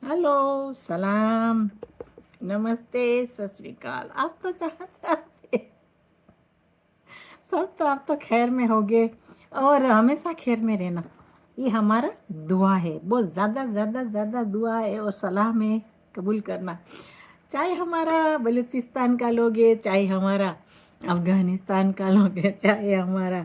Hello, सलाम, नमस्ते, सत श्री अकाल। आप तो जहाँ चाहते सब तो आप तो खैर में होगे और हमेशा खैर में रहना, ये हमारा दुआ है। बहुत ज़्यादा ज़्यादा ज़्यादा दुआ है और सलाम है, कबूल करना। चाहे हमारा बलूचिस्तान का लोग है, चाहे हमारा अफ़गानिस्तान का लोग है, चाहे हमारा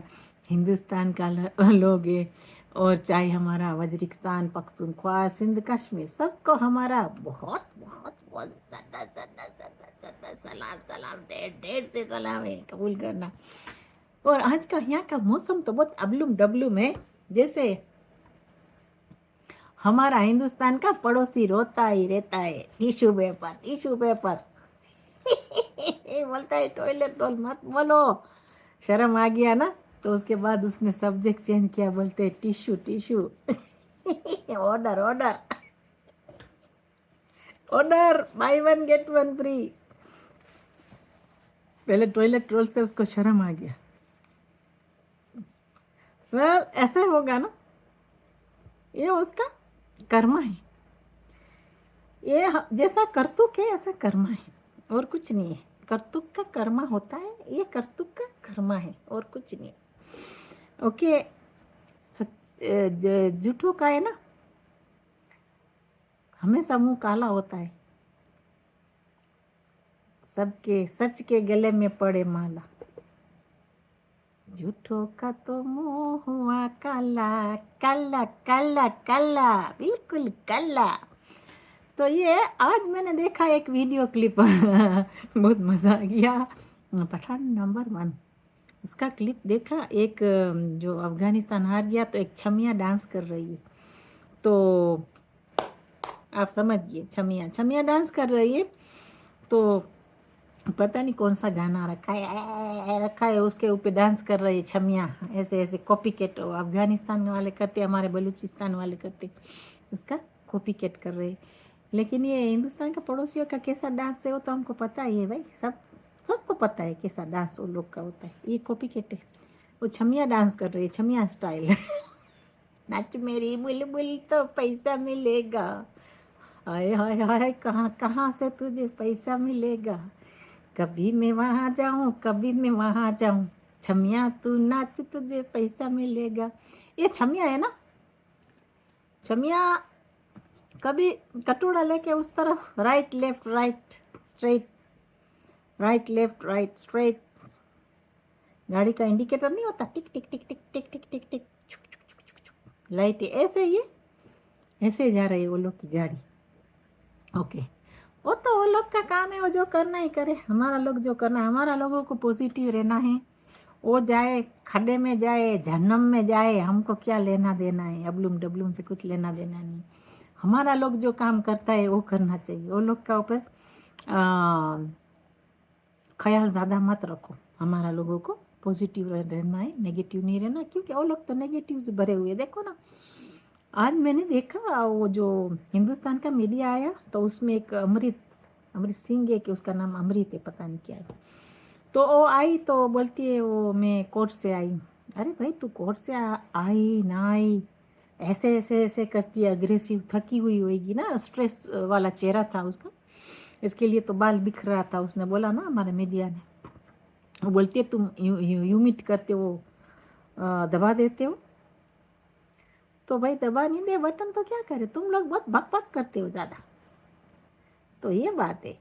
हिंदुस्तान का लोग है, और चाहे हमारा वज्रिस्तान, पख्तूनख्वा, सिंध, कश्मीर, सबको हमारा बहुत बहुत बहुत ज़्यादा ज़्यादा ज़्यादा ज़्यादा सलाम सलाम, ढेर ढेर से सलाम है, कबूल करना। और आज का यहाँ का मौसम तो बहुत अबलुम डबलुम है। जैसे हमारा हिंदुस्तान का पड़ोसी रोता ही रहता है, टिश्यू पेपर टिश्यू पेपर। बोलता है टॉयलेट रोल मत बोलो, शर्म आ गया ना। तो उसके बाद उसने सब्जेक्ट चेंज किया, बोलते हैं tissue tissue. Order order order, by one get one free. पहले टॉयलेट रोल से उसको शर्म आ गया। वेल ऐसा होगा ना, ये उसका कर्मा है। ये जैसा करतुक है ऐसा कर्मा है, और कुछ नहीं है। करतुक का कर्मा होता है, ये करतुक का कर्मा है और कुछ नहीं। ओके, सच झूठों का है ना, हमेशा मुंह काला होता है। सबके सच के गले में पड़े माला, झूठों का तो मुंह हुआ काला काला काला काला, बिल्कुल काला। तो ये आज मैंने देखा एक वीडियो क्लिप। बहुत मज़ा आ गया। पठान नंबर 1 उसका क्लिप देखा। एक जो अफ़गानिस्तान हार गया तो एक छमिया डांस कर रही है। तो आप समझिए, छमिया छमिया डांस कर रही है। तो पता नहीं कौन सा गाना रखा है उसके ऊपर डांस कर रही है छमिया। ऐसे ऐसे कॉपी कैट अफ़गानिस्तान वाले करते, हमारे बलूचिस्तान वाले करते, उसका कॉपी कैट कर रहे। लेकिन ये हिंदुस्तान का पड़ोसियों का कैसा डांस है वो तो हमको पता ही है भाई, सबको पता है कैसा डांस वो लोग का होता है। ये कॉपी कैट है, वो छमिया डांस कर रही है, छमिया स्टाइल। नाच मेरी बुलबुल तो पैसा मिलेगा, हाय हाय हाय कहाँ कहाँ से तुझे पैसा मिलेगा, कभी मैं वहाँ जाऊँ कभी मैं वहाँ जाऊँ, छमिया तू नाच तुझे पैसा मिलेगा। ये छमिया है ना, छमिया कभी कटोरा लेके उस तरफ right left right straight, right left right straight. गाड़ी का इंडिकेटर नहीं होता, टिक टिक टिक टिक टिक टिक टिक टिक, लाइट ऐसे ही ऐसे जा रही है वो लोग की गाड़ी। ओके, वो तो वो लोग का काम है, वो जो करना ही करे। हमारा लोग जो करना है, हमारा लोगों को पॉजिटिव रहना है। वो जाए खड्डे में जाए जहन्नम में जाए, हमको क्या लेना देना है, अबलूम डबलूम से कुछ लेना देना नहीं। हमारा लोग जो काम करता है वो करना चाहिए। वो लोग का ऊपर ख्याल ज़्यादा मत रखो। हमारा लोगों को पॉजिटिव रहना है, नेगेटिव नहीं रहना, क्योंकि वो लोग तो नेगेटिव से भरे हुए। देखो ना, आज मैंने देखा वो जो हिंदुस्तान का मीडिया आया तो उसमें एक अमृत सिंह है, कि उसका नाम अमृत है, पता नहीं क्या है। तो वो आई तो बोलती है वो मैं कोर्ट से आई। अरे भाई तू कोर्ट से आई ना आई, ऐसे ऐसे ऐसे करती है, अग्रेसिव, थकी हुई होगी ना, स्ट्रेस वाला चेहरा था उसका, इसके लिए तो बाल बिखर रहा था। उसने बोला ना हमारे मीडिया ने, वो बोलती है तुम यूमिट करते हो, दबा देते हो। तो भाई दबा नहीं दे बटन तो क्या करे, तुम लोग बहुत बक बक करते हो ज़्यादा। तो ये बात है,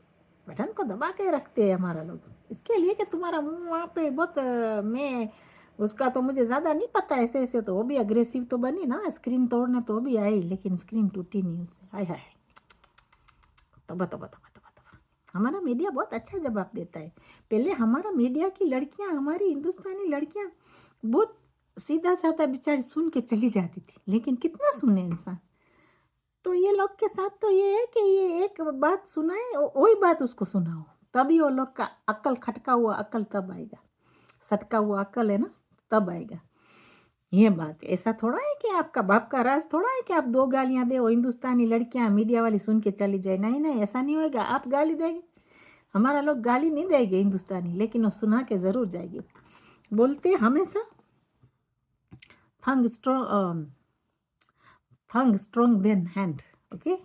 बटन को दबा के रखते हैं हमारा लोग, इसके लिए कि तुम्हारा मुंह वहाँ पे बहुत मैं उसका तो मुझे ज़्यादा नहीं पता। ऐसे ऐसे तो वो भी अग्रेसिव तो बनी ना, स्क्रीन तोड़ने तो वो भी आई, लेकिन स्क्रीन टूटी नहीं उससे। हाय हाय, तबा तबा तबा तबा तबा। हमारा मीडिया बहुत अच्छा जवाब देता है। पहले हमारा मीडिया की लड़कियां, हमारी हिंदुस्तानी लड़कियां बहुत सीधा साधा बेचारी सुन के चली जाती थी, लेकिन कितना सुने इंसान। तो ये लोग के साथ तो ये है कि ये एक बात सुनाए, वही बात उसको सुनाओ, तभी वो लोग का अक्ल, खटका हुआ अक्ल तब आएगा, सटका हुआ अक्ल है ना, तब आएगा। ये बात है। ऐसा थोड़ा है कि आपका बाप का राज थोड़ा है कि आप 2 गालियां दे, वो हिंदुस्तानी लड़कियां मीडिया वाली सुन के चली जाए। नहीं नहीं, ऐसा नहीं होएगा। आप गाली देंगे, हमारा लोग गाली नहीं देंगे हिंदुस्तानी, लेकिन वो सुना के ज़रूर जाएगी। बोलते हमेशा थंग स्ट्रॉन्ग देन हैंड। ओके,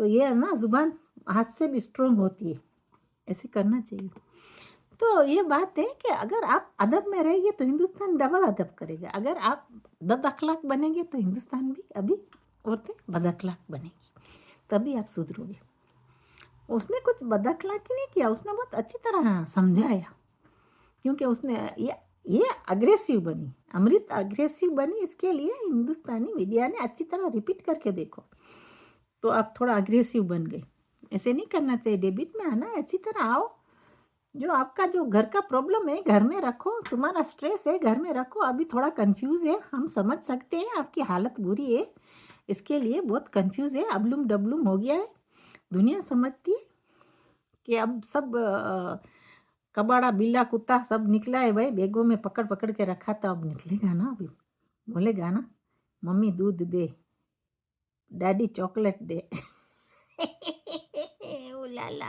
तो ये है ना, जुबान हाथ से भी स्ट्रोंग होती है, ऐसे करना चाहिए। तो ये बात है कि अगर आप अदब में रहेंगे तो हिंदुस्तान डबल अदब करेगा, अगर आप बद अखलाक बनेंगे तो हिंदुस्तान भी अभी औरतें बद अखलाक बनेगी, तभी आप सुधरोगे। उसने कुछ बद अखलाकी नहीं किया, उसने बहुत अच्छी तरह समझाया, क्योंकि उसने ये अग्रेसिव बनी, अमृत अग्रेसिव बनी, इसके लिए हिंदुस्तानी मीडिया ने अच्छी तरह रिपीट करके देखो, तो आप थोड़ा अग्रेसिव बन गए। ऐसे नहीं करना चाहिए, डेबिट में आना है, अच्छी तरह आओ। जो आपका जो घर का प्रॉब्लम है घर में रखो, तुम्हारा स्ट्रेस है घर में रखो, अभी थोड़ा कंफ्यूज है, हम समझ सकते हैं आपकी हालत बुरी है, इसके लिए बहुत कंफ्यूज है, अबलुम डबलुम हो गया है, दुनिया समझती है कि अब सब कबाड़ा बिल्ला कुत्ता सब निकला है भाई, बैगों में पकड़ पकड़ के रखा था, अब निकलेगा ना, अभी बोलेगा ना, मम्मी दूध दे, डैडी चॉकलेट दे। ओ लाला,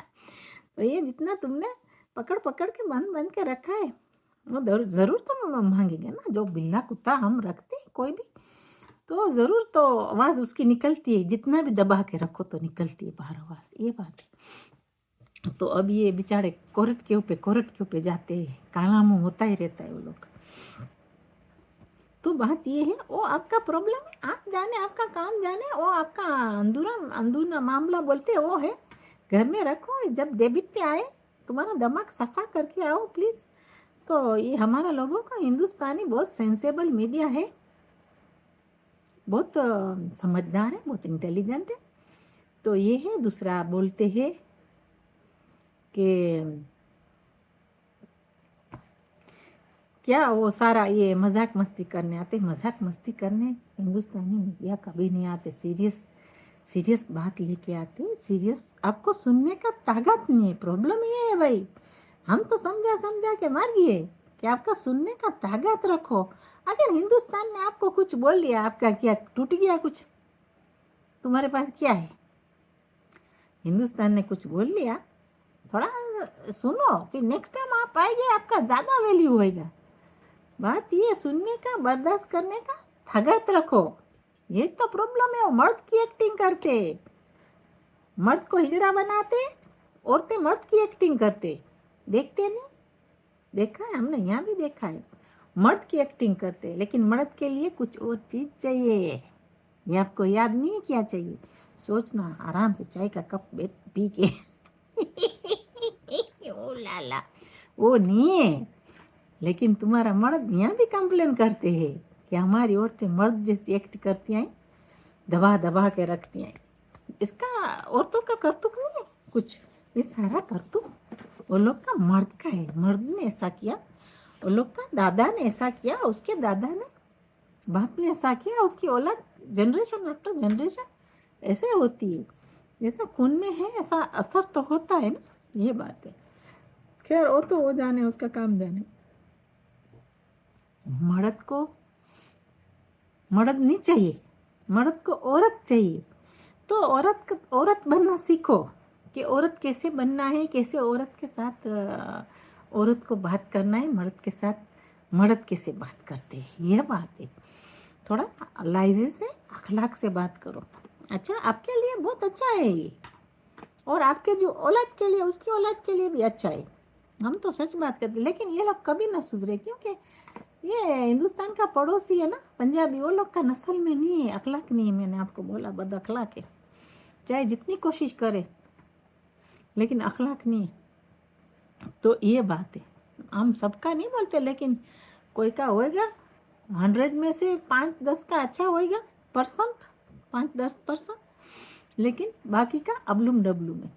तो ये जितना तुमने पकड़ पकड़ के बंद बंद के रखा है, वो ज़रूर तुम मांगेंगे ना, जो बिल्ला कुत्ता हम रखते हैं कोई भी, तो ज़रूर तो आवाज़ उसकी निकलती है, जितना भी दबा के रखो तो निकलती है बाहर आवाज़, ये बात है। तो अब ये बेचारे कोर्ट के ऊपर जाते हैं, काला मुँह होता ही रहता है वो लोग। तो बात ये है, वो आपका प्रॉब्लम है, आप जाने, आपका काम जाने, वो आपका अंदूरा मामला बोलते हैं वो है, घर में रखो, जब डेबिट पे आए तुम्हारा दिमाग सफ़ा करके आओ प्लीज़। तो ये हमारा लोगों का हिंदुस्तानी बहुत सेंसेबल मीडिया है, बहुत समझदार है, बहुत इंटेलिजेंट है। तो ये है। दूसरा बोलते हैं कि क्या वो सारा ये मजाक मस्ती करने आते, मजाक मस्ती करने हिंदुस्तानी मीडिया कभी नहीं आते, सीरियस बात लेके आते, सीरियस आपको सुनने का ताकत नहीं है, प्रॉब्लम ये है भाई, हम तो समझा के मर गए कि आपका सुनने का ताकत रखो। अगर हिंदुस्तान ने आपको कुछ बोल दिया, आपका क्या टूट गया कुछ, तुम्हारे पास क्या है, हिंदुस्तान ने कुछ बोल लिया, थोड़ा सुनो, फिर नेक्स्ट टाइम आप आएंगे आपका ज़्यादा वैल्यू होएगा। बात ये सुनने का, बर्दाश्त करने का ताकत रखो, ये तो प्रॉब्लम है। वो मर्द की एक्टिंग करते, मर्द को हिजड़ा बनाते, औरतें मर्द की एक्टिंग करते, देखते नहीं, देखा है हमने, यहाँ भी देखा है, मर्द की एक्टिंग करते, लेकिन मर्द के लिए कुछ और चीज़ चाहिए, ये आपको याद नहीं है क्या चाहिए, सोचना आराम से चाय का कप पी के। ओ लाला, वो नहीं है, लेकिन तुम्हारा मर्द यहाँ भी कंप्लेन करते हैं कि हमारी औरतें मर्द जैसी एक्ट करती हैं, दबा दबा के रखती हैं। इसका औरतों का करतूक नहीं है कुछ, ये सारा करतूक वो लोग का मर्द का है, मर्द ने ऐसा किया, वो लोग का दादा ने ऐसा किया, उसके दादा ने, बाप ने ऐसा किया, उसकी औलाद जनरेशन आफ्टर जनरेशन ऐसे होती है, जैसा खून में है ऐसा असर तो होता है ना, ये बात है। खैर वो तो वो जाने, उसका काम जाने। मर्द नहीं चाहिए, मर्द को औरत चाहिए। तो औरत बनना सीखो कि औरत कैसे बनना है, कैसे औरत के साथ औरत को बात करना है, मर्द के साथ मर्द कैसे बात करते हैं, यह बात है। थोड़ा लाइजे से, अखलाक से बात करो। अच्छा, आपके लिए बहुत अच्छा है ये, और आपके जो औलाद के लिए, उसकी औलाद के लिए भी अच्छा है। हम तो सच बात करते, लेकिन ये लोग कभी ना सुधरे, क्योंकि ये हिंदुस्तान का पड़ोसी है ना पंजाबी, वो लोग का नस्ल में नहीं है, अखलाक नहीं है, मैंने आपको बोला बद अखलाक है, चाहे जितनी कोशिश करे लेकिन अखलाक नहीं है। तो ये बात है, हम सबका नहीं बोलते, लेकिन कोई का होएगा, 100 में से 5-10 का अच्छा होएगा, 5-10%, लेकिन बाकी का अबलुम डबलू में।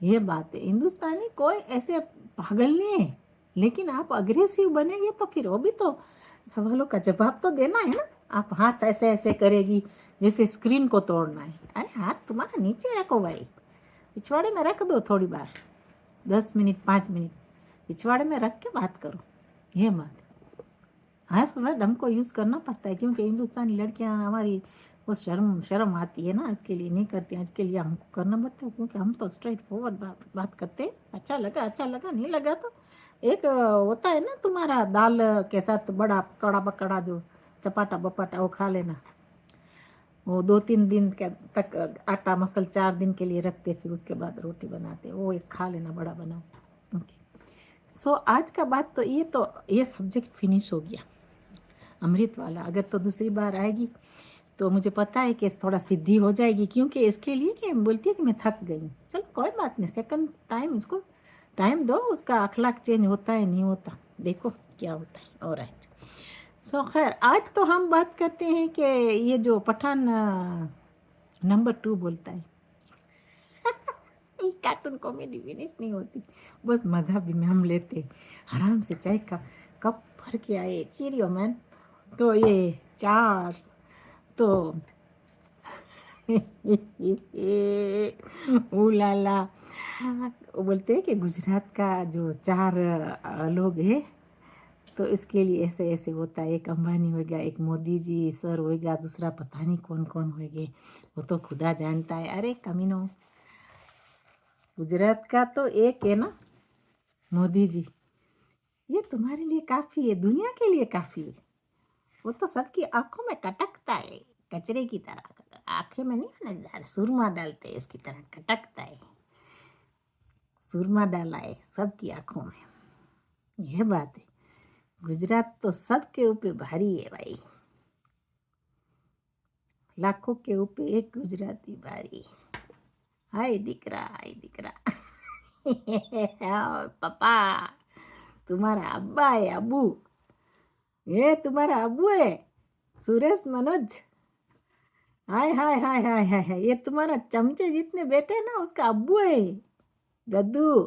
ये बात है, हिंदुस्तानी कोई ऐसे पागल नहीं है, लेकिन आप अग्रेसिव बनेंगे तो फिर वो भी तो सवालों का जवाब तो देना है ना। आप हाथ ऐसे ऐसे करेगी जैसे स्क्रीन को तोड़ना है, अरे हाथ तुम्हारा नीचे रखो भाई, पिछवाड़े में रख दो, थोड़ी बार 10 मिनट 5 मिनट पिछवाड़े में रख के बात करो, ये बात है। हाँ, समय ढंग को यूज़ करना पड़ता है, क्योंकि हिंदुस्तानी लड़कियाँ हमारी वो शर्म आती है ना, इसके लिए नहीं करती, इसके लिए हमको करना पड़ता है, क्योंकि हम तो स्ट्रेट फॉरवर्ड बात करते हैं। अच्छा लगा नहीं लगा तो एक होता है ना तुम्हारा दाल के साथ बड़ा कड़ा पकड़ा जो चपाटा बपाटा, वो खा लेना, वो 2-3 दिन तक आटा मसल 4 दिन के लिए रखते, फिर उसके बाद रोटी बनाते, वो एक खा लेना बड़ा बनाओ। ओके, सो आज का बात तो ये सब्जेक्ट फिनिश हो गया अमृत वाला। अगर तो दूसरी बार आएगी तो मुझे पता है कि थोड़ा सीधी हो जाएगी, क्योंकि इसके लिए कि बोलती है कि मैं थक गई हूँ। चलो कोई बात नहीं, सेकंड टाइम इसको टाइम दो, उसका अखलाक चेंज होता है नहीं होता, देखो क्या होता है। ऑलराइट, सो खैर आज तो हम बात करते हैं कि ये जो पठान नंबर 2 बोलता है कार्टून कॉमेडी फिनिश नहीं होती, बस मज़ा भी में हम लेते आराम से, चाय का कप भर के आए, चीरियो मैन। तो ये चार्स तो ओ लाला, वो बोलते हैं कि गुजरात का जो 4 लोग हैं, तो इसके लिए ऐसे ऐसे होता है। एक अंबानी होगा, एक मोदी जी सर होगा, दूसरा पता नहीं कौन कौन होंगे, वो तो खुदा जानता है। अरे कमीनो, गुजरात का तो एक है ना, मोदी जी, ये तुम्हारे लिए काफ़ी है, दुनिया के लिए काफ़ी है। वो तो सबकी आंखों में कटकता है, कचरे की तरह, आंखें में नहीं ना सुरमा डालते हैं उसकी तरह कटकता है, सुरमा डाला है सबकी आंखों में। यह बात है, गुजरात तो सबके ऊपर भारी है भाई, लाखों के ऊपर एक गुजराती भारी। हाय दिकरा, हाय दिकरा पापा, तुम्हारा अब्बा है, अबू, ये तुम्हारा अबू है सुरेश मनोज। हाय हाय हाय हाय हाय हाय, ये तुम्हारा चमचे जितने बेटे ना उसका अब्बू है, दद्दू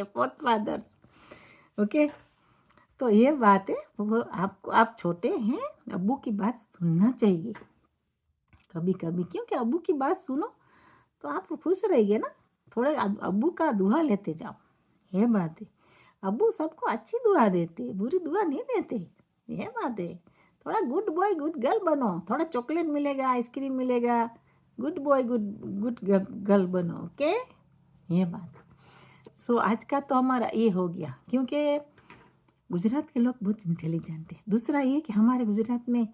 फोर्थ फादर्स। ओके, तो ये बात है, वो आपको, आप छोटे हैं, अब्बू की बात सुनना चाहिए कभी कभी, क्योंकि अब्बू की बात सुनो तो आप खुश रहिए ना, थोड़े अब्बू का दुआ लेते जाओ। ये बात है, अब्बू सबको अच्छी दुआ देते, बुरी दुआ नहीं देते। ये बात है, थोड़ा गुड बॉय गुड गर्ल बनो, थोड़ा चॉकलेट मिलेगा, आइसक्रीम मिलेगा, good boy good good girl बनो। ओके, ये बात। सो आज का तो हमारा ये हो गया, क्योंकि गुजरात के लोग बहुत इंटेलिजेंट है। दूसरा ये कि हमारे गुजरात में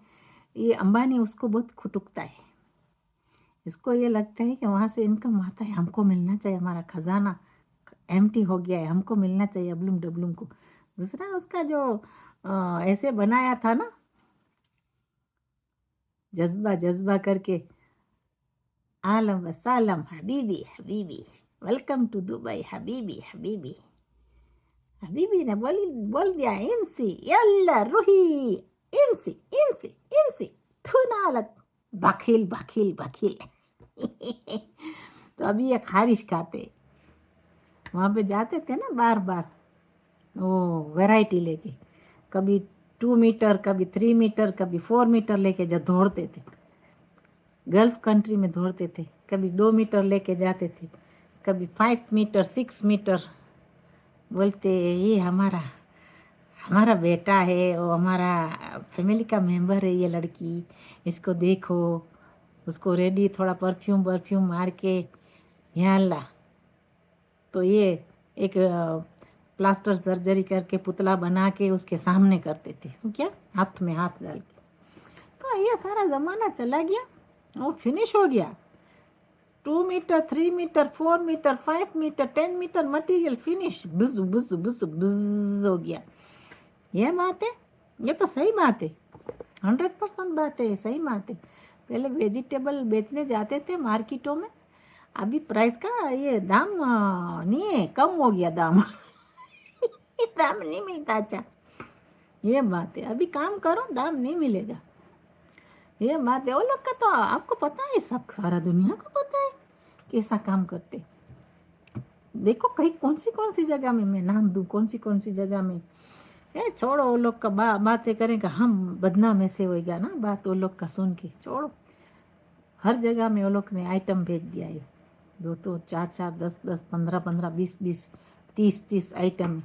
ये अंबानी उसको बहुत खुटुकता है, इसको ये लगता है कि वहाँ से इनकम आता है, हमको मिलना चाहिए, हमारा खजाना एम्प्टी हो गया है, हमको मिलना चाहिए अबलूम डबलूम को। दूसरा उसका जो ऐसे बनाया था ना, जज्बा जज्बा करके, आलम वसालम हबीबी हबीबी, वेलकम टू दुबई हबीबी हबीबी, हबीबी ने बोल दिया एमसी, यल्ला रूही, एमसी एमसी एमसी, थू नालत, बखील बखील बखील तो अभी ये खारिश खाते, वहाँ पे जाते थे ना बार बार, वो वैरायटी लेके, कभी 2 मीटर, कभी 3 मीटर, कभी 4 मीटर लेके जब दौड़ते थे, गल्फ कंट्री में दौड़ते थे, कभी 2 मीटर लेके जाते थे, कभी 5 मीटर 6 मीटर। बोलते ये हमारा हमारा बेटा है, वो हमारा फैमिली का मेंबर है, ये लड़की, इसको देखो, उसको रेडी थोड़ा परफ्यूम परफ्यूम मार के, या अल्लाह। तो ये एक प्लास्टर सर्जरी करके पुतला बना के उसके सामने करते थे, तो क्या हाथ में हाथ डाल के। तो ये सारा ज़माना चला गया और फिनिश हो गया। 2 meter 3 meter 4 meter 5 meter 10 meter material finish, बुज बुज बुज बुज हो गया। ये बात है, ये तो सही बात है, 100% बात है, सही बात है। पहले वेजिटेबल बेचने जाते थे मार्केटों में, अभी प्राइस का ये दाम नहीं है, कम हो गया दाम दाम नहीं मिलता। अच्छा, ये बात है, अभी काम करो दाम नहीं मिलेगा, ये बात है। वो लोग का तो आपको पता है, सब सारा दुनिया को पता है कैसा काम करते। देखो कहीं कौन सी जगह में मैं नाम दूँ, कौन सी जगह में, ए छोड़ो, वो लोग का बातें करेंगे, हम बदनाम ऐसे होएगा ना बात वो लोग का सुन के, छोड़ो। हर जगह में वो लोग ने आइटम भेज दिया है, 2 4 10 15 15 20 20 30 30 आइटम,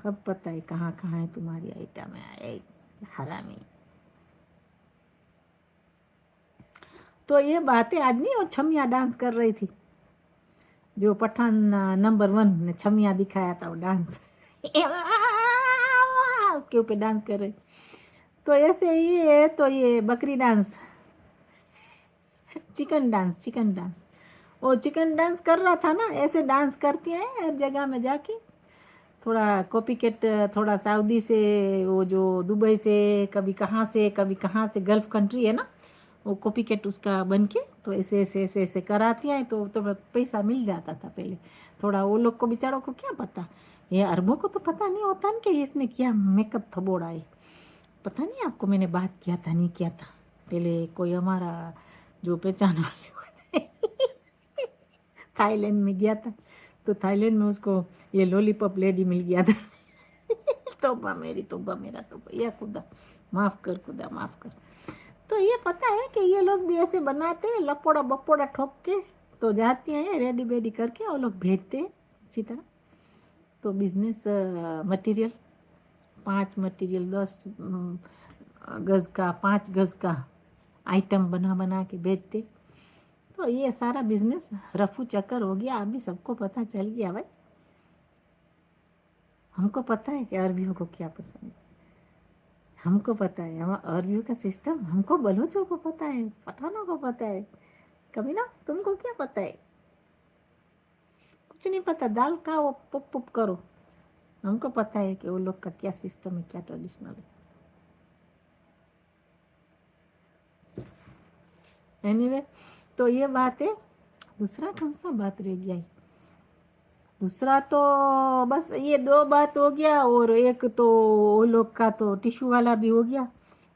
सब पता है कहाँ कहाँ है तुम्हारी आइटम है, हरामी। तो ये बातें आज नहीं, और छमिया डांस कर रही थी, जो पठान नंबर 1 ने छमिया दिखाया था, वो डांस उसके ऊपर डांस कर रही। तो ऐसे ही है। तो ये बकरी डांस, चिकन डांस, वो चिकन डांस कर रहा था ना, ऐसे डांस करती हैं हर जगह में जाके। थोड़ा कॉपी कैट, थोड़ा सऊदी से, वो जो दुबई से, कभी कहाँ से गल्फ़ कंट्री है ना, वो कॉपी कैट उसका बन के तो ऐसे कराती हैं। तो पैसा मिल जाता था पहले थोड़ा। वो लोग को बेचारों को क्या पता, ये अरबों को तो पता नहीं होता ना कि इसने क्या मेकअप थबोड़ा है। पता नहीं आपको, मैंने बात किया था नहीं किया था पहले, कोई हमारा जो पहचान वाले होते थाईलैंड में गया था, तो थाईलैंड में उसको ये लॉलीपॉप लेडी मिल गया था। तोबा मेरा तोबा, या खुदा माफ़ कर, खुदा माफ़ कर। तो ये पता है कि ये लोग भी ऐसे बनाते हैं, लपोड़ा बपोड़ा ठोक के तो जाती हैं रेडी बेडी करके, वो लोग भेजते हैं इसी तरह। तो बिजनेस मटेरियल 5 मटेरियल 10 गज़ का, 5 गज़ का आइटम बना के बेचते। तो ये सारा बिजनेस रफू चक्कर हो गया, अभी सबको पता चल गया भाई। हमको पता है कि अरबियों को क्या पसंद है, हमको पता है हम अरबियों का सिस्टम, हमको बलोचों को पता है, पठानों को पता है। कभी ना तुमको क्या पता है, कुछ नहीं पता, दाल खाओ पुप पुप करो। हमको पता है कि वो लोग का क्या सिस्टम है, क्या ट्रेडिशनल है। एनीवे, तो ये बात है। दूसरा कौन सा बात रह गया है? दूसरा तो बस ये 2 बात हो गया, और एक तो वो लोग का तो टिश्यू वाला भी हो गया।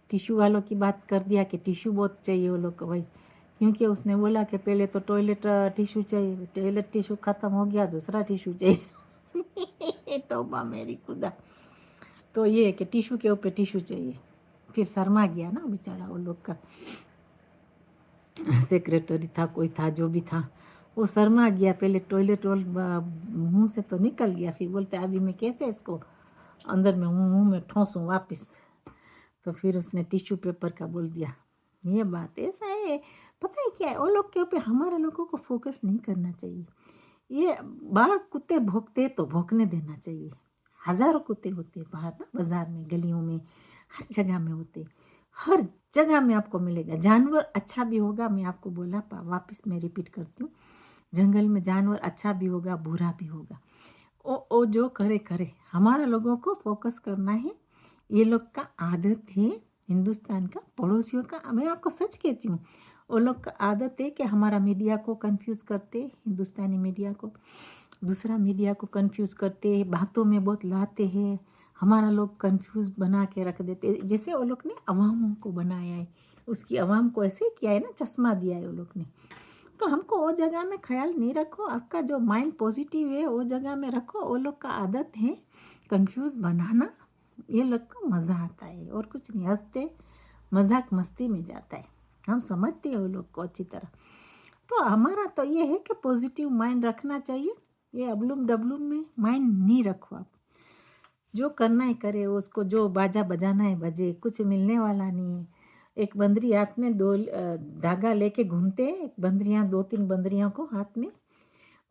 टिश्यू वालों की बात कर दिया कि टिश्यू बहुत चाहिए वो लोग को भाई, क्योंकि उसने बोला कि पहले तो टॉयलेट टिश्यू चाहिए, टॉयलेट टिश्यू ख़त्म हो गया, दूसरा टिश्यू चाहिए। तौबा मेरी खुदा। तो ये कि टिश्यू के ऊपर टिश्यू चाहिए। फिर शर्मा गया ना बेचारा वो लोग का सेक्रेटरी था, कोई था जो भी था, वो शर्मा गया। पहले टॉयलेट रोल मुंह से तो निकल गया, फिर बोलते अभी मैं कैसे इसको अंदर में मुंह में ठोंसूं वापस। तो फिर उसने टिश्यू पेपर का बोल दिया। ये बात ऐसा है, पता है क्या है, वो लोग के ऊपर हमारे लोगों को फोकस नहीं करना चाहिए। ये बाहर कुत्ते भौंकते तो भौंकने देना चाहिए। हज़ारों कुत्ते होते हैं बाहर ना, बाज़ार में, गलियों में, हर जगह में होते, हर जगह में आपको मिलेगा। जानवर अच्छा भी होगा, मैं आपको बोला वापस मैं रिपीट करती हूँ, जंगल में जानवर अच्छा भी होगा, बुरा भी होगा। ओ जो करे करे, हमारा लोगों को फोकस करना है। ये लोग का आदत है, हिंदुस्तान का पड़ोसियों का, मैं आपको सच कहती हूँ, वो लोग का आदत है कि हमारा मीडिया को कंफ्यूज करते, हिंदुस्तानी मीडिया को दूसरा मीडिया को कंफ्यूज करते, बातों में बहुत लाते हैं, हमारा लोग कंफ्यूज बना के रख देते। जैसे वो लोग ने अवामों को बनाया है, उसकी अवाम को ऐसे किया है ना, चश्मा दिया है वो लोग ने। तो हमको वो जगह में ख्याल नहीं रखो, आपका जो माइंड पॉजिटिव है वो जगह में रखो। वो लोग का आदत है कंफ्यूज बनाना, ये लोग को मज़ा आता है और कुछ नहीं, हंसते मजाक मस्ती में जाता है, हम समझते हैं वो लोग को अच्छी तरह। तो हमारा तो ये है कि पॉजिटिव माइंड रखना चाहिए। ये अबलूम डबलूम में माइंड नहीं रखो आप, जो करना है करे, उसको जो बाजा बजाना है बजे, कुछ मिलने वाला नहीं है। एक बंदरी हाथ में दो धागा लेके घूमते हैं, एक बंदरियाँ, 2-3 बंदरियों को हाथ में,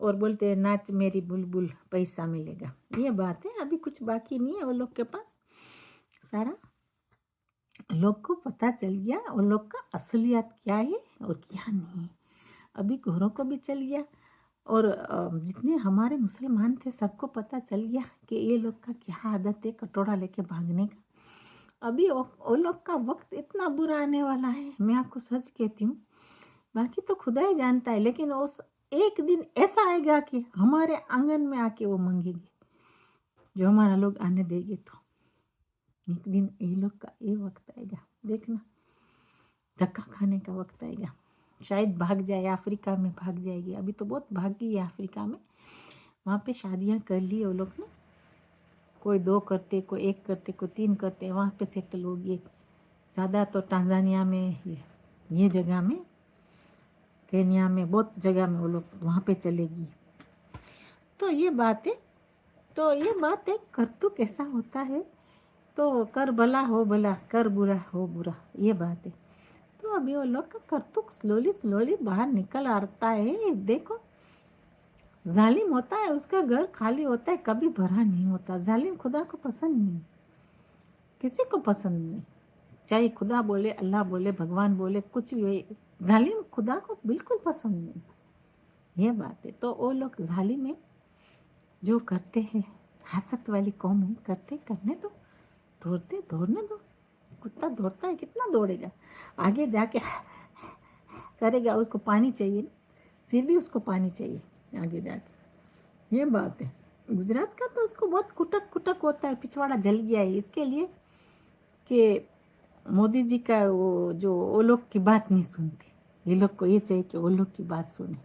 और बोलते हैं नाच मेरी बुलबुल पैसा मिलेगा। ये बात है, अभी कुछ बाकी नहीं है वो लोग के पास, सारा लोग को पता चल गया वो लोग का असलियत क्या है और क्या नहीं है। अभी घरों को भी चल गया, और जितने हमारे मुसलमान थे सबको पता चल गया कि ये लोग का क्या आदत है कटोरा लेके भागने का। अभी वो लोग का वक्त इतना बुरा आने वाला है, मैं आपको सच कहती हूँ। बाकी तो खुदा ही जानता है, लेकिन उस एक दिन ऐसा आएगा कि हमारे आंगन में आके वो मांगेंगे, जो हमारा लोग आने देंगे। तो एक दिन ये लोग का ये वक्त आएगा, देखना, धक्का खाने का वक्त आएगा। शायद भाग जाए, अफ्रीका में भाग जाएगी, अभी तो बहुत भाग गई है अफ्रीका में। वहाँ पे शादियाँ कर ली वो लोग ने, कोई 2 करते, कोई 1 करते, कोई 3 करते, वहाँ पे सेटल हो गए। ज़्यादा तो टांजानिया में, ये जगह में, केन्या में, बहुत जगह में वो लोग वहाँ पे चलेगी। तो ये बात है, तो ये बात है, करतू कैसा होता है, तो कर भला हो भला, कर बुरा हो बुरा, ये बात है। तो अभी वो लोग का करतूक स्लोली बाहर निकल आता है। देखो, जालिम होता है, उसका घर खाली होता है, कभी भरा नहीं होता। जालिम खुदा को पसंद नहीं, किसी को पसंद नहीं। चाहे खुदा बोले, अल्लाह बोले, भगवान बोले, कुछ भी, जालिम खुदा को बिल्कुल पसंद नहीं। ये बात है। तो वो लोग जालिम में जो करते हैं, हसत वाली कौम है, करते करने दो, दौड़ने दो। कुत्ता दौड़ता है, कितना दौड़ेगा, आगे जाके करेगा, उसको पानी चाहिए, फिर भी उसको पानी चाहिए आगे जाके। ये बात है। गुजरात का तो उसको बहुत कुटक कुटक होता है, पिछवाड़ा जल गया है इसके लिए कि मोदी जी का वो लोग की बात नहीं सुनती। ये लोग को ये चाहिए कि वो लोग की बात सुने।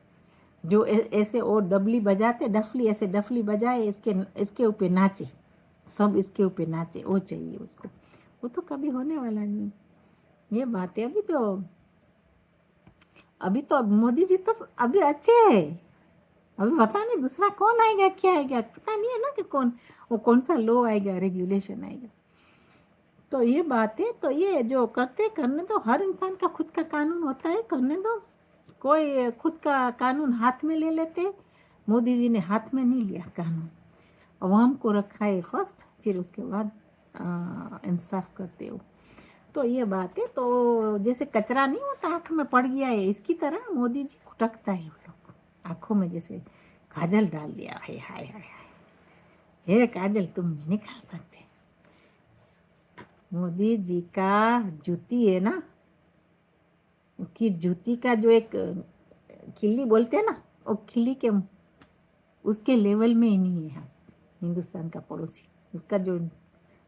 जो ऐसे वो डबली बजाते, डफली ऐसे डफली बजाए, इसके ऊपर नाचे, सब इसके ऊपर नाचे, वो चाहिए उसको। वो तो कभी होने वाला नहीं। ये बात है। अभी तो मोदी जी तो अभी अच्छे हैं। अभी पता नहीं दूसरा कौन आएगा, क्या आएगा, पता नहीं है ना कि कौन सा लॉ आएगा, रेगुलेशन आएगा। तो ये बात है। तो ये जो करने दो। हर इंसान का खुद का कानून होता है, करने दो। कोई खुद का कानून हाथ में ले लेते। मोदी जी ने हाथ में नहीं लिया कानून, अवाम को रखा है फर्स्ट, फिर उसके बाद इंसाफ करते हो। तो ये बात है। तो जैसे कचरा नहीं होता आँख में पड़ गया है, इसकी तरह मोदी जी खुटकता है। वो लोग आँखों में जैसे काजल डाल दिया है। हाय हाय हाय, ये काजल तुम नहीं निकाल सकते। मोदी जी का जूती है ना, उसकी जूती का जो एक खिल्ली बोलते हैं ना, वो खिल्ली के उसके लेवल में ही नहीं है हिंदुस्तान का पड़ोसी। उसका जो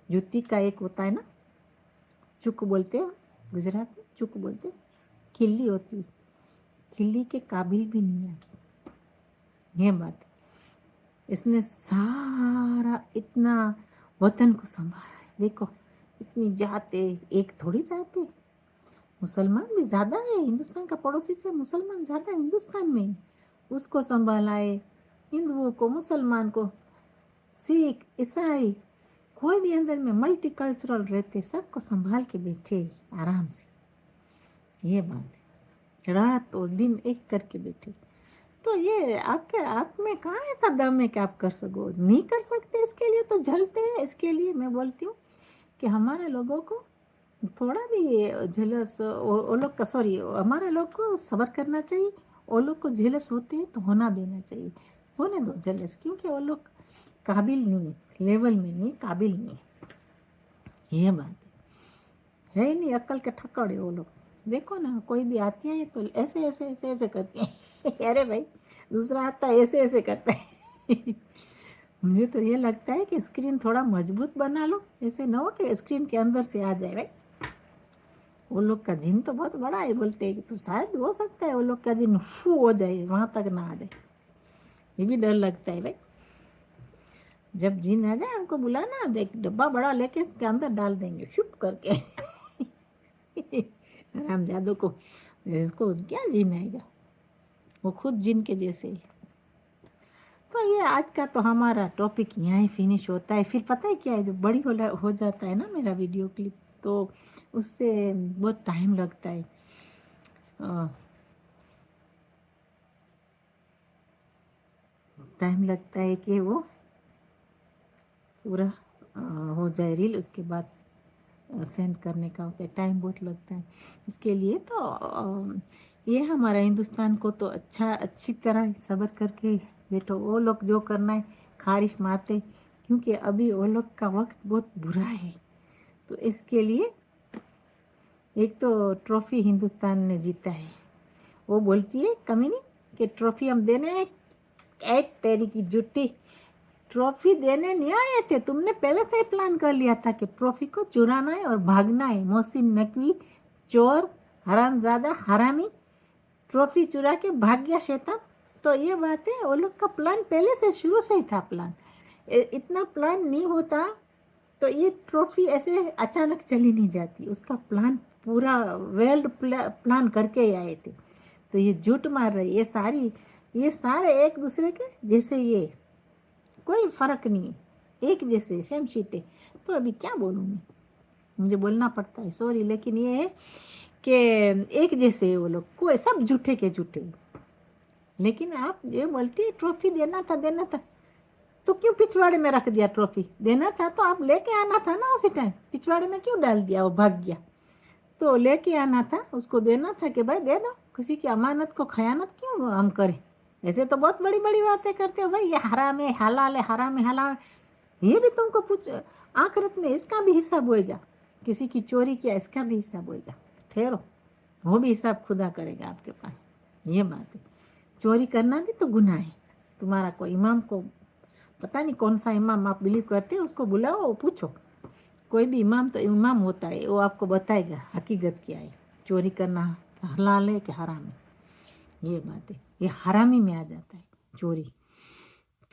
जूती का एक होता है ना, चुक बोलते हैं गुजरात में, चुक बोलते, खिल्ली होती, खिल्ली के काबिल भी नहीं है। ये बात, इसने सारा इतना वतन को संभाला है। देखो इतनी जाते, एक थोड़ी जाते, मुसलमान भी ज़्यादा है हिंदुस्तान का पड़ोसी से, मुसलमान ज़्यादा हिंदुस्तान में, उसको संभाला है। हिंदुओं को, मुसलमान को, सिख, ईसाई, कोई भी अंदर में मल्टीकल्चरल रहते, सबको संभाल के बैठे आराम से। ये बात है, रात और दिन एक करके बैठे। तो ये आप में कहाँ ऐसा दम है कि आप कर सको? नहीं कर सकते, इसके लिए तो झलते हैं। इसके लिए मैं बोलती हूँ कि हमारे लोगों को थोड़ा भी झलस, वो लोग का, सॉरी, हमारे लोग को सब्र करना चाहिए। वो लोग को झलस होते हैं तो होना देना चाहिए, होने दो झलस, क्योंकि वो लोग काबिल नहीं है, लेवल में नहीं, काबिल नहीं। ये बात है ही नहीं, अक्ल के ठक्कड़ वो लोग। देखो ना, कोई भी आती है तो ऐसे ऐसे ऐसे ऐसे करती है। अरे भाई, दूसरा आता है ऐसे ऐसे करता है। मुझे तो ये लगता है कि स्क्रीन थोड़ा मजबूत बना लो, ऐसे ना हो कि स्क्रीन के अंदर से आ जाए। भाई वो लोग का जिन तो बहुत बड़ा है, बोलते हैं कि तो शायद हो सकता है वो लोग का जिन फू हो जाए, वहाँ तक ना आ जाए। ये भी डर लगता है भाई। जब जिन आ जाए हमको बुलाना, एक डब्बा बड़ा लेके इसके अंदर डाल देंगे शुप करके। राम जादू को, इसको क्या जिन आएगा, वो खुद जिन के जैसे ही। तो ये आज का तो हमारा टॉपिक यहाँ ही फिनिश होता है। फिर पता है क्या है, जो बड़ी हो जाता है ना मेरा वीडियो क्लिप, तो उससे बहुत टाइम लगता है। टाइम लगता है कि वो पूरा हो जाए रील, उसके बाद सेंड करने का होता है, टाइम बहुत लगता है इसके लिए। तो ये हमारा हिंदुस्तान को तो अच्छी तरह सब्र करके बैठो। वो लोग जो करना है खारिश मारते, क्योंकि अभी वो लोग का वक्त बहुत बुरा है। तो इसके लिए एक तो ट्रॉफ़ी हिंदुस्तान ने जीता है। वो बोलती है कमीनी कि ट्रॉफ़ी हम देने, एक तेरी की जुट्टी, ट्रॉफ़ी देने नहीं आए थे, तुमने पहले से ही प्लान कर लिया था कि ट्रॉफ़ी को चुराना है और भागना है। मोहसिन नकवी, चोर, हरामज़ादा, हरामी, ट्रॉफ़ी चुरा के भाग गया शैतान। तो ये बात है, वो लोग का प्लान पहले से शुरू से ही था प्लान। इतना प्लान नहीं होता तो ये ट्रॉफ़ी ऐसे अचानक चली नहीं जाती। उसका प्लान पूरा वेल्ड प्लान करके ही आए थे। तो ये झूठ मार रही, ये सारे एक दूसरे के जैसे, ये कोई फ़र्क नहीं है, एक जैसे सेम शीटे। तो अभी क्या बोलूँ मैं, मुझे बोलना पड़ता है, सॉरी। लेकिन ये है कि एक जैसे है वो लोग, कोई सब झूठे के झूठे। लेकिन आप ये बोलती ट्रॉफ़ी देना था, तो क्यों पिछवाड़े में रख दिया? ट्रॉफ़ी देना था तो आप लेके आना था ना उसी टाइम, पिछवाड़े में क्यों डाल दिया? वो भाग गया। तो लेके आना था, उसको देना था कि भाई दे दो, किसी की अमानत को खयानत क्यों हम करें। ऐसे तो बहुत बड़ी बड़ी बातें करते हो भाई, ये हराम है हलाल है, हराम है हलाल है, ये भी तुमको पूछ, आखिरत में इसका भी हिसाब होएगा, किसी की चोरी किया इसका भी हिसाब होएगा, ठहरो, वो भी हिसाब खुदा करेगा आपके पास। ये बात है, चोरी करना भी तो गुनाह है। तुम्हारा कोई इमाम को, पता नहीं कौन सा इमाम आप बिलीव करते हो, उसको बुलाओ, पूछो, कोई भी इमाम तो इमाम होता है, वो आपको बताएगा हकीकत क्या है, चोरी करना हलाल है कि हराम है। ये बात है, ये हरामी में आ जाता है चोरी।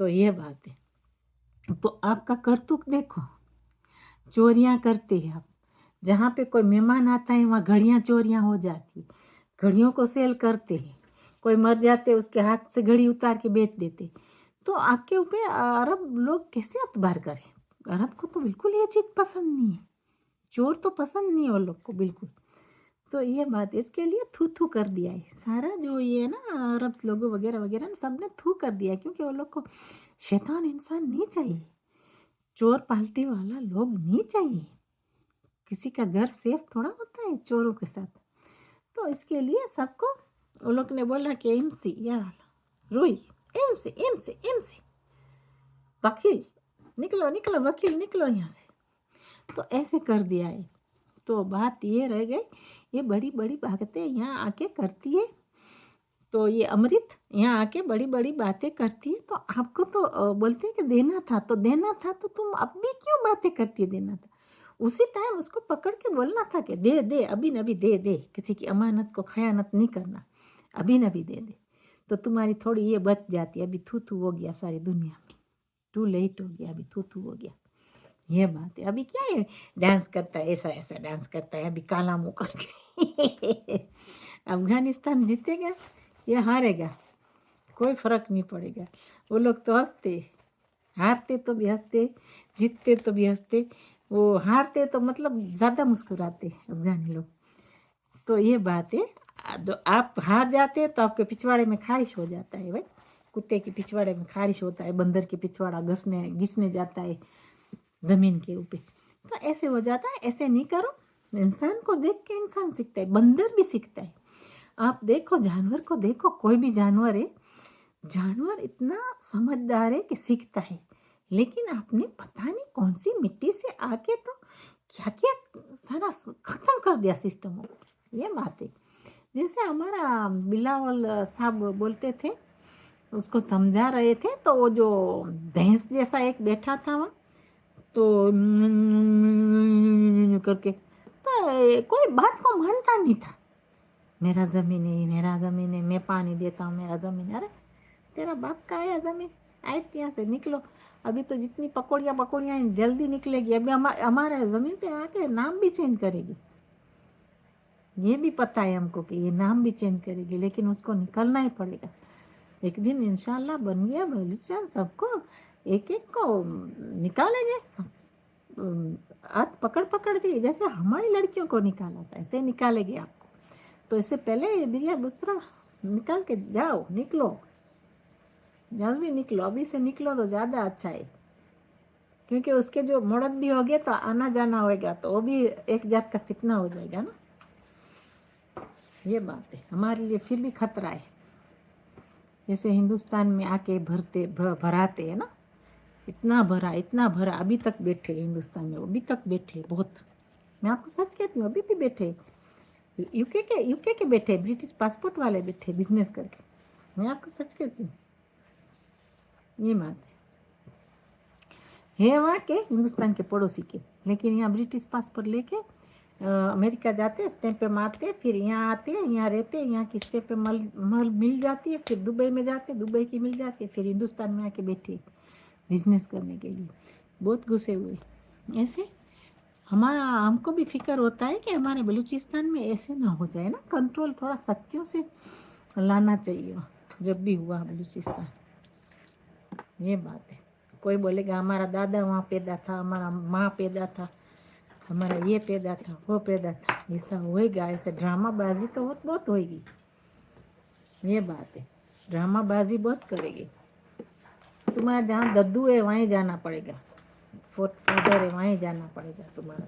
तो ये बात है, तो आपका करतूत देखो, चोरियां करते हैं आप, जहाँ पे कोई मेहमान आता है वहाँ घड़ियाँ चोरियां हो जाती, घड़ियों को सेल करते हैं, कोई मर जाते उसके हाथ से घड़ी उतार के बेच देते। तो आपके ऊपर अरब लोग कैसे अतबार करें, अरब को तो बिल्कुल ये चीज़ पसंद नहीं है, चोर तो पसंद नहीं है वो लोग को बिल्कुल। तो ये बात, इसके लिए थू थू कर दिया है सारा जो ये ना अरब लोगों वगैरह वगैरह सब ने थू कर दिया, क्योंकि वो लोग को शैतान इंसान नहीं चाहिए, चोर पाल्टी वाला लोग नहीं चाहिए, किसी का घर सेफ थोड़ा होता है चोरों के साथ। तो इसके लिए सबको वो लोग ने बोला कि एमसी यार रोई, एमसी एमसी एमसी वकील निकलो निकलो, वकील निकलो यहाँ से। तो ऐसे कर दिया है। तो बात ये रह गई, ये बड़ी बड़ी बातें यहाँ आके करती है, तो ये अमृत यहाँ आके बड़ी बड़ी बातें करती है, तो आपको तो बोलते हैं कि देना था तो देना था, तो तुम अब भी क्यों बातें करती है, देना था उसी टाइम उसको पकड़ के बोलना था कि दे दे अभी न अभी दे दे, किसी की अमानत को खयानत नहीं करना, अभी न अभी दे दे, तो तुम्हारी थोड़ी ये बच जाती। अभी थू थू हो गया सारी दुनिया में, टू लेट हो गया, अभी थू थू हो गया। ये बात है, अभी क्या है, डांस करता है, ऐसा ऐसा डांस करता है, अभी काला मुँह करके अफगानिस्तान जीतेगा या हारेगा कोई फ़र्क नहीं पड़ेगा, वो लोग तो हंसते, हारते तो भी हंसते, जीतते तो भी हंसते, वो हारते तो मतलब ज़्यादा मुस्कुराते अफगानी लोग। तो ये बात है, जो आप हार जाते हैं तो आपके पिछवाड़े में खारिश हो जाता है भाई, कुत्ते के पिछवाड़े में खारिश होता है, बंदर के पिछवाड़ा घिसने जाता है ज़मीन के ऊपर, तो ऐसे हो जाता है। ऐसे नहीं करो, इंसान को देख के इंसान सीखता है, बंदर भी सीखता है। आप देखो जानवर को देखो, कोई भी जानवर है, जानवर इतना समझदार है कि सीखता है, लेकिन आपने पता नहीं कौन सी मिट्टी से आके तो क्या क्या सारा खत्म कर दिया सिस्टम को। ये बात है, जैसे हमारा बिलावल साहब बोलते थे, उसको समझा रहे थे, तो वो जो भैंस जैसा एक बैठा था वहाँ, तो करके तो कोई बात को मानता नहीं था, मेरा ज़मीन है मेरा ज़मीन है, मैं पानी देता हूँ, मेरा ज़मीन है। अरे तेरा बाप का है ज़मीन, आए यहाँ से निकलो, अभी तो जितनी पकौड़ियाँ पकौड़ियाँ जल्दी निकलेगी, अभी हमारे ज़मीन पे आके नाम भी चेंज करेगी, ये भी पता है हमको कि ये नाम भी चेंज करेगी, लेकिन उसको निकलना ही पड़ेगा। एक दिन इंशाल्लाह बन गया बलूचिस्तान, सबको एक एक को निकालेंगे, हाथ पकड़ पकड़ के, जैसे हमारी लड़कियों को निकाला था ऐसे निकालेंगे आपको। तो इससे पहले बिरिया बुस्तरा निकाल के जाओ, निकलो, जल्दी निकलो, अभी से निकलो तो ज़्यादा अच्छा है, क्योंकि उसके जो मुड़द भी हो गए तो आना जाना होएगा, तो वो भी एक जात का फितना हो जाएगा ना। ये बात है, हमारे लिए फिर भी खतरा है, जैसे हिंदुस्तान में आके भराते हैं ना, इतना भरा अभी तक बैठे हिंदुस्तान में, अभी तक बैठे बहुत, मैं आपको सच कहती हूँ, अभी भी बैठे, यूके के बैठे, ब्रिटिश पासपोर्ट वाले बैठे बिजनेस करके, मैं आपको सच कहती हूँ। ये बात है वहाँ के हिंदुस्तान के पड़ोसी के, लेकिन यहाँ ब्रिटिश पासपोर्ट लेके अमेरिका जाते, स्टैंप पे मारते, फिर यहाँ आते हैं, यहाँ रहते, यहाँ की स्टैंप पे मल मिल जाती है, फिर दुबई में जाते, दुबई की मिल जाती है, फिर हिंदुस्तान में आके बैठे बिजनेस करने के लिए, बहुत घुसे हुए। ऐसे हमको भी फिक्र होता है कि हमारे बलूचिस्तान में ऐसे ना हो जाए ना, कंट्रोल थोड़ा सख्तियों से लाना चाहिए जब भी हुआ बलूचिस्तान। ये बात है, कोई बोलेगा हमारा दादा वहाँ पैदा था, हमारा माँ पैदा था, हमारा ये पैदा था, वो पैदा था, ऐसा होएगा, ऐसे ड्रामाबाजी तो बहुत होएगी। ये बात है, ड्रामाबाजी बहुत करेगी। तुम्हारा जहाँ दद्दू है वहीं जाना पड़ेगा, फोर्थ फादर है वहीं जाना पड़ेगा तुम्हारा।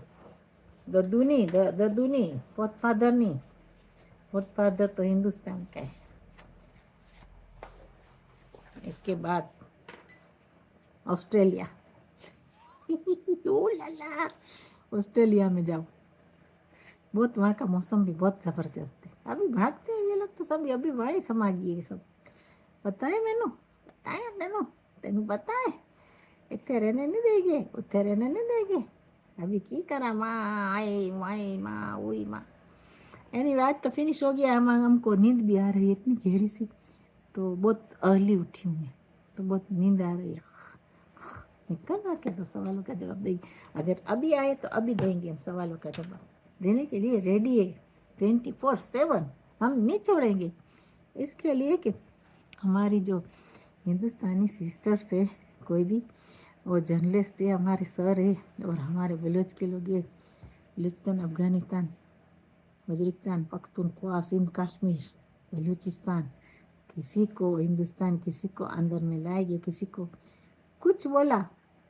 दद्दू नहीं, दद्दू नहीं, फोर्थ फादर नहीं, फोर्थ फादर तो हिंदुस्तान का है। इसके बाद ऑस्ट्रेलिया। ओ लाला, ऑस्ट्रेलिया में जाओ, बहुत वहाँ का मौसम भी बहुत ज़बरदस्त है। अभी भागते हैं ये लोग तो सब, अभी वहीं समा गए सब। पता है मैनू, पता है तेनू, तेनू पता है इतने रहने नहीं देंगे, उत्थे रहने नहीं देंगे। अभी की करा माँ आई माई माँ वही माँ। एनी आज तो फिनिश हो गया। हमको नींद भी आ रही है इतनी गहरी सी, तो बहुत अर्ली उठी हूँ मैं, तो बहुत नींद आ रही है। निकल आ के तो सवालों का जवाब देंगे। अगर अभी आए तो अभी देंगे हम सवालों का जवाब देने के लिए रेडी है 24/7। हम नहीं छोड़ेंगे, इसके लिए कि हमारी जो हिंदुस्तानी सिस्टर्स है, कोई भी वो जर्नलिस्ट है, हमारे सर है, और हमारे बलोच के लोग है, बलूचिस्तान, अफ़गानिस्तान, वज़ीरिस्तान, पख्तूनख्वा, सिंध, कश्मीर, बलूचिस्तान, किसी को हिंदुस्तान, किसी को अंदर में लाएंगे, किसी को कुछ बोला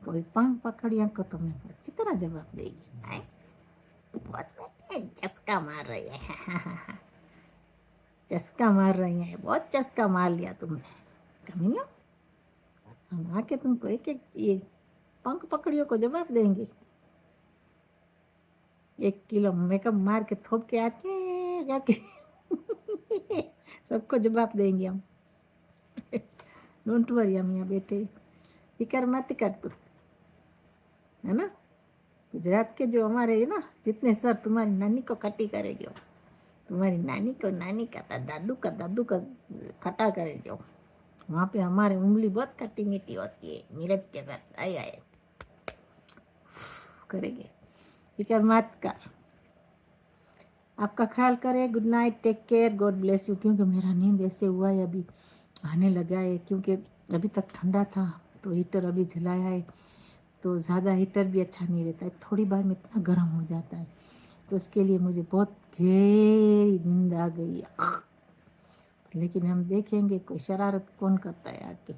कोई पंख पकड़िया को तो मैं अच्छी तरह जवाब देगी। बहुत बेटे चस्का मार रही है। चस्का मार रही है, बहुत चस्का मार लिया तुमने कमीनियों। हम आके तुमको एक एक ये पंख पकड़ियों को जवाब देंगे। 1 किलो मेकअप मार के थोप के आते हैं जाके। सबको जवाब देंगे हम। डोंट वरी, हम यहाँ बैठे, फिक्र मत कर तू, है ना। गुजरात के जो हमारे है ना जितने सर, तुम्हारी नानी को खट्टी करेंगे, तुम्हारी नानी को नानी का दादू का खट्टा करेंगे। वहाँ पे हमारे उंगली बहुत खट्टी मीठी होती है, मिर्च के साथ आए आए करेंगे। फिक्र मत कर, आपका ख्याल करे। Good night, take care, God bless you. क्योंकि मेरा नींद ऐसे हुआ है अभी आने लगा है, क्योंकि अभी तक ठंडा था तो हीटर अभी जलाया है, तो ज़्यादा हीटर भी अच्छा नहीं रहता है, थोड़ी बार में इतना गर्म हो जाता है, तो उसके लिए मुझे बहुत गहरी नींद आ गई है। लेकिन हम देखेंगे कोई शरारत कौन करता है आके,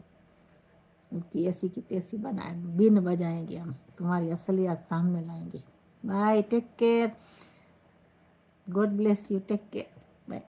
उसकी ऐसी की तैसी बनाए बिन बजाएंगे हम, तुम्हारी असलियत सामने लाएंगे। Bye, take care, God bless you, take care, bye.